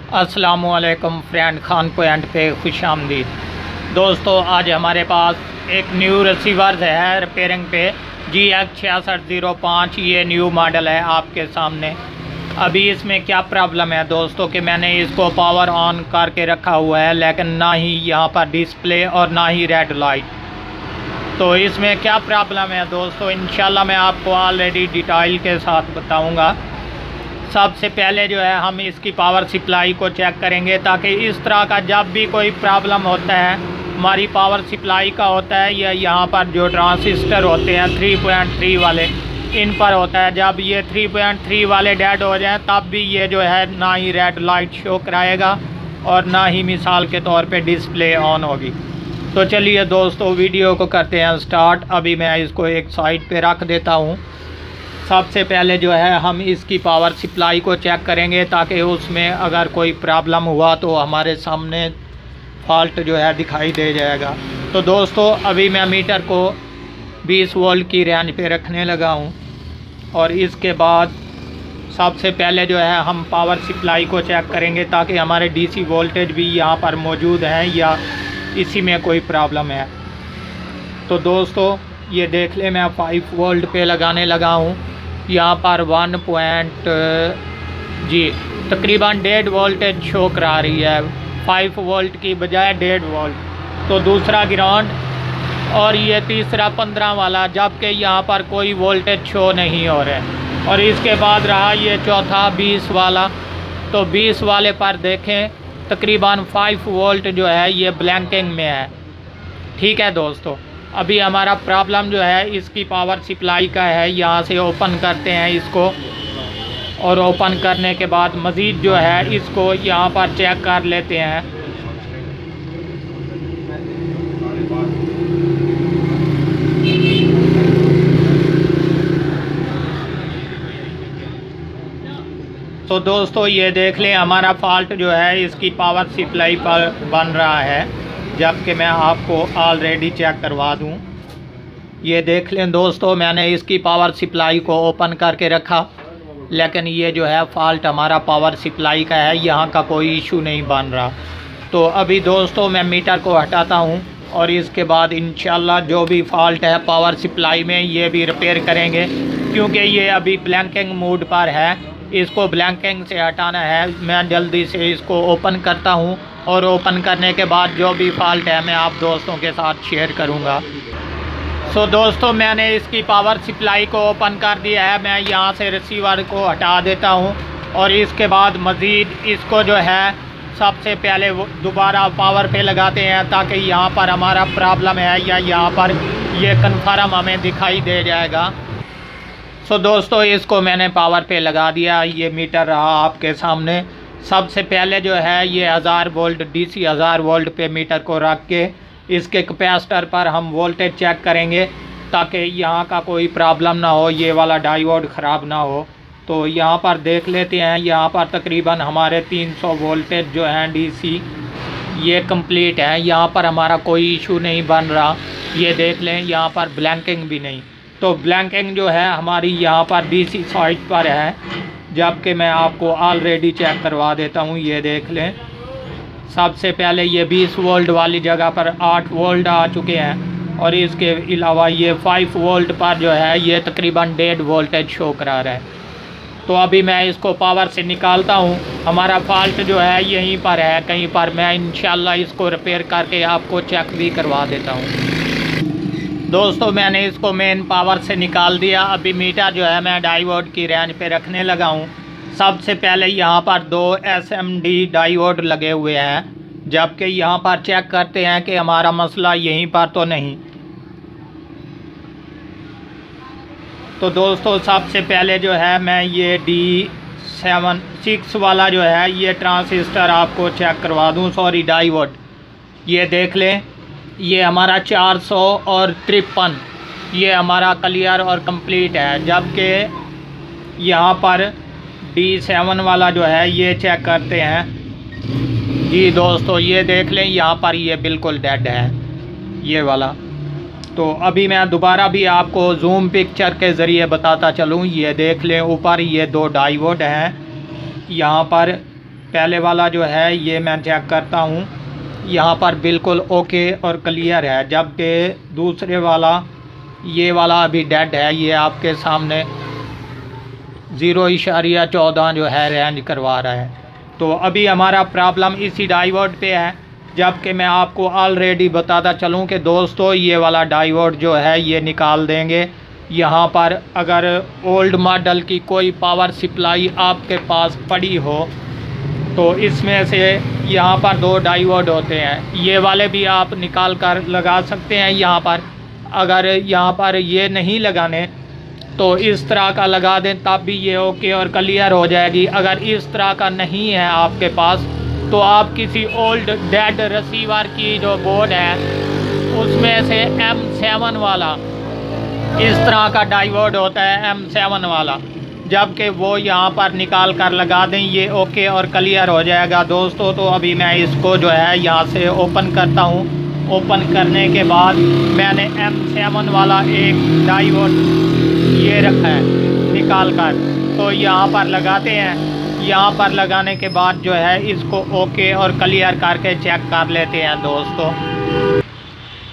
अस्सलामुअलैकुम friend, Khan point पे खुश आमदीद। दोस्तों, आज हमारे पास एक न्यू रिसीवर है रिपेयरिंग पे, GX6605। ये न्यू मॉडल है आपके सामने। अभी इसमें क्या प्रॉब्लम है दोस्तों कि मैंने इसको पावर ऑन करके रखा हुआ है, लेकिन ना ही यहाँ पर डिस्प्ले और ना ही रेड लाइट। तो इसमें क्या प्रॉब्लम है दोस्तों, इंशाल्लाह मैं आपको ऑलरेडी डिटेल के साथ बताऊँगा। सबसे पहले जो है हम इसकी पावर सप्लाई को चेक करेंगे, ताकि इस तरह का जब भी कोई प्रॉब्लम होता है हमारी पावर सप्लाई का होता है या यहाँ पर जो ट्रांजिस्टर होते हैं 3.3 वाले, इन पर होता है। जब ये 3.3 वाले डेड हो जाएं तब भी ये जो है ना ही रेड लाइट शो कराएगा और ना ही मिसाल के तौर पे डिस्प्ले ऑन होगी। तो चलिए दोस्तों, वीडियो को करते हैं स्टार्ट। अभी मैं इसको एक साइड पे रख देता हूँ। सबसे पहले जो है हम इसकी पावर सप्लाई को चेक करेंगे, ताकि उसमें अगर कोई प्रॉब्लम हुआ तो हमारे सामने फॉल्ट जो है दिखाई दे जाएगा। तो दोस्तों, अभी मैं मीटर को 20 वोल्ट की रेंज पे रखने लगा हूँ, और इसके बाद सबसे पहले जो है हम पावर सप्लाई को चेक करेंगे, ताकि हमारे डीसी वोल्टेज भी यहाँ पर मौजूद हैं या इसी में कोई प्रॉब्लम है। तो दोस्तों, ये देख ले, मैं 5 वोल्ट पे लगाने लगा हूँ। यहाँ पर तकरीबन 1.5 वोल्टेज शो करा रही है, 5 वोल्ट की बजाय 1.5 वोल्ट। तो दूसरा ग्राउंड और ये तीसरा 15 वाला, जबकि यहाँ पर कोई वोल्टेज शो नहीं हो रहा है। और इसके बाद रहा ये चौथा 20 वाला। तो 20 वाले पर देखें तकरीबन 5 वोल्ट जो है ये ब्लैंकिंग में है। ठीक है दोस्तों, अभी हमारा प्रॉब्लम जो है इसकी पावर सप्लाई का है। यहाँ से ओपन करते हैं इसको, और ओपन करने के बाद मज़ीद जो है इसको यहाँ पर चेक कर लेते हैं। तो दोस्तों, ये देख लें हमारा फॉल्ट जो है इसकी पावर सप्लाई पर बन रहा है, जबकि मैं आपको ऑलरेडी चेक करवा दूं। ये देख लें दोस्तों, मैंने इसकी पावर सप्लाई को ओपन करके रखा, लेकिन ये जो है फॉल्ट हमारा पावर सप्लाई का है, यहाँ का कोई इशू नहीं बन रहा। तो अभी दोस्तों मैं मीटर को हटाता हूँ, और इसके बाद इंशाल्लाह जो भी फॉल्ट है पावर सप्लाई में ये भी रिपेयर करेंगे, क्योंकि ये अभी ब्लैंकिंग मोड पर है। इसको ब्लैंकिंग से हटाना है। मैं जल्दी से इसको ओपन करता हूँ, और ओपन करने के बाद जो भी फॉल्ट है मैं आप दोस्तों के साथ शेयर करूँगा। सो दोस्तों, मैंने इसकी पावर सप्लाई को ओपन कर दिया है। मैं यहाँ से रिसीवर को हटा देता हूँ, और इसके बाद मज़ीद इसको जो है सबसे पहले दोबारा पावर पे लगाते हैं, ताकि यहाँ पर हमारा प्रॉब्लम है या यहाँ पर ये कन्फर्म हमें दिखाई दे जाएगा। सो दोस्तों, इसको मैंने पावर पे लगा दिया। ये मीटर रहा आपके सामने। सबसे पहले जो है ये 1000 वोल्ट DC 1000 वोल्ट पे मीटर को रख के इसके कैपेसिटर पर हम वोल्टेज चेक करेंगे, ताकि यहाँ का कोई प्रॉब्लम ना हो, ये वाला डायोड ख़राब ना हो। तो यहाँ पर देख लेते हैं, यहाँ पर तकरीबन हमारे 300 वोल्टेज जो हैं DC ये कंप्लीट है। यहाँ पर हमारा कोई इशू नहीं बन रहा। ये देख लें, यहाँ पर ब्लैंकिंग भी नहीं। तो ब्लैंकिंग जो है हमारी यहाँ पर DC साइड पर है, जबकि मैं आपको ऑलरेडी चेक करवा देता हूँ। ये देख लें, सबसे पहले ये 20 वोल्ट वाली जगह पर 8 वोल्ट आ चुके हैं, और इसके अलावा ये 5 वोल्ट पर जो है ये तकरीबन 1.5 वोल्टेज शो करा रहा है। तो अभी मैं इसको पावर से निकालता हूँ। हमारा फॉल्ट जो है यहीं पर है कहीं पर। मैं इंशाल्लाह इसको रिपेयर करके आपको चेक भी करवा देता हूँ। दोस्तों, मैंने इसको मेन पावर से निकाल दिया। अभी मीटर जो है मैं डायोड की रेंज पे रखने लगा हूँ। सबसे पहले यहाँ पर 2 SMD डायोड लगे हुए हैं, जबकि यहाँ पर चेक करते हैं कि हमारा मसला यहीं पर तो नहीं। तो दोस्तों, सबसे पहले जो है मैं ये D6 वाला जो है ये ट्रांजिस्टर आपको चेक करवा दूँ, सॉरी डायोड। ये देख लें, ये हमारा 400 और 53 ये हमारा क्लियर और कंप्लीट है, जबकि यहाँ पर D7 वाला जो है ये चेक करते हैं। जी दोस्तों, ये देख लें, यहाँ पर ये बिल्कुल डेड है ये वाला। तो अभी मैं दोबारा भी आपको जूम पिक्चर के ज़रिए बताता चलूँ। ये देख लें, ऊपर ये 2 डायोड हैं, यहाँ पर पहले वाला जो है ये मैं चेक करता हूँ, यहाँ पर बिल्कुल ओके और क्लियर है, जबकि दूसरे वाला ये वाला अभी डेड है। ये आपके सामने 0.14 जो है रेंज करवा रहा है। तो अभी हमारा प्रॉब्लम इसी डाइवर्ट पे है, जबकि मैं आपको ऑलरेडी बताता चलूँ कि दोस्तों ये वाला डाइवर्ट जो है ये निकाल देंगे। यहाँ पर अगर ओल्ड मॉडल की कोई पावर सप्लाई आपके पास पड़ी हो तो इसमें से यहाँ पर 2 डाइवर्ट होते हैं, ये वाले भी आप निकाल कर लगा सकते हैं यहाँ पर। अगर यहाँ पर ये नहीं लगाने तो इस तरह का लगा दें, तब भी ये ओके और क्लियर हो जाएगी। अगर इस तरह का नहीं है आपके पास तो आप किसी ओल्ड डेड रिसीवर की जो बोर्ड है उसमें से M7 वाला इस तरह का डाइवर्ट होता है, M7 वाला, जबकि वो यहाँ पर निकाल कर लगा दें, ये ओके और क्लियर हो जाएगा दोस्तों। तो अभी मैं इसको जो है यहाँ से ओपन करता हूँ। ओपन करने के बाद मैंने M7 वाला एक डाइवर्ट ये रखा है निकाल कर, तो यहाँ पर लगाते हैं। यहाँ पर लगाने के बाद जो है इसको ओके और क्लियर करके चेक कर लेते हैं दोस्तों।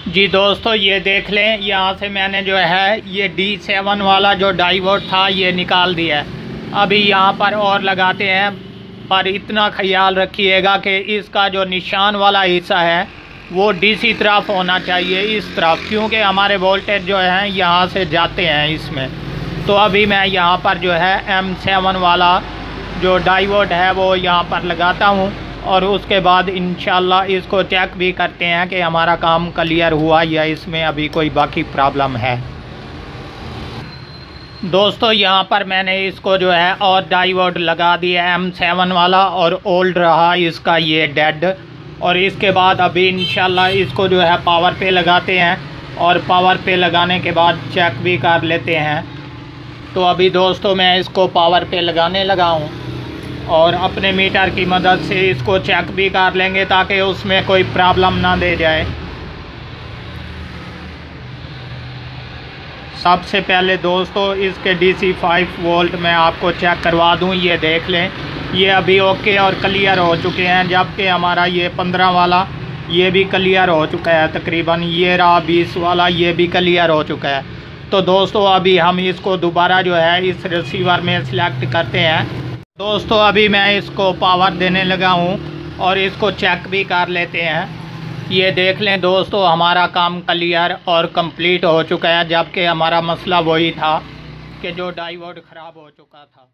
जी दोस्तों ये देख लें, यहाँ से मैंने जो है ये D7 वाला जो डाइवर्ट था ये निकाल दिया है। अभी यहाँ पर और लगाते हैं, पर इतना ख्याल रखिएगा कि इसका जो निशान वाला हिस्सा है वो डीसी तरफ होना चाहिए, इस तरफ, क्योंकि हमारे वोल्टेज जो हैं यहाँ से जाते हैं इसमें। तो अभी मैं यहाँ पर जो है M7 वाला जो डाइवर्ट है वो यहाँ पर लगाता हूँ और उसके बाद इंशाल्लाह इसको चेक भी करते हैं कि हमारा काम क्लियर हुआ या इसमें अभी कोई बाकी प्रॉब्लम है। दोस्तों यहाँ पर मैंने इसको जो है और डाइवर्ट लगा दिया M7 वाला, और ओल्ड रहा इसका ये डेड। और इसके बाद अभी इंशाल्लाह इसको जो है पावर पे लगाते हैं, और पावर पे लगाने के बाद चेक भी कर लेते हैं। तो अभी दोस्तों मैं इसको पावर पे लगाने लगा हूँ और अपने मीटर की मदद से इसको चेक भी कर लेंगे ताकि उसमें कोई प्रॉब्लम ना दे जाए। सबसे पहले दोस्तों इसके DC 5 वोल्ट मैं आपको चेक करवा दूं, ये देख लें, ये अभी ओके और क्लियर हो चुके हैं, जबकि हमारा ये 15 वाला ये भी क्लियर हो चुका है तकरीबन। ये रहा 20 वाला, ये भी क्लियर हो चुका है। तो दोस्तों अभी हम इसको दोबारा जो है इस रिसीवर में सिलेक्ट करते हैं। दोस्तों अभी मैं इसको पावर देने लगा हूँ और इसको चेक भी कर लेते हैं। ये देख लें दोस्तों, हमारा काम क्लियर और कंप्लीट हो चुका है, जबकि हमारा मसला वही था कि जो डाइवर्ट ख़राब हो चुका था।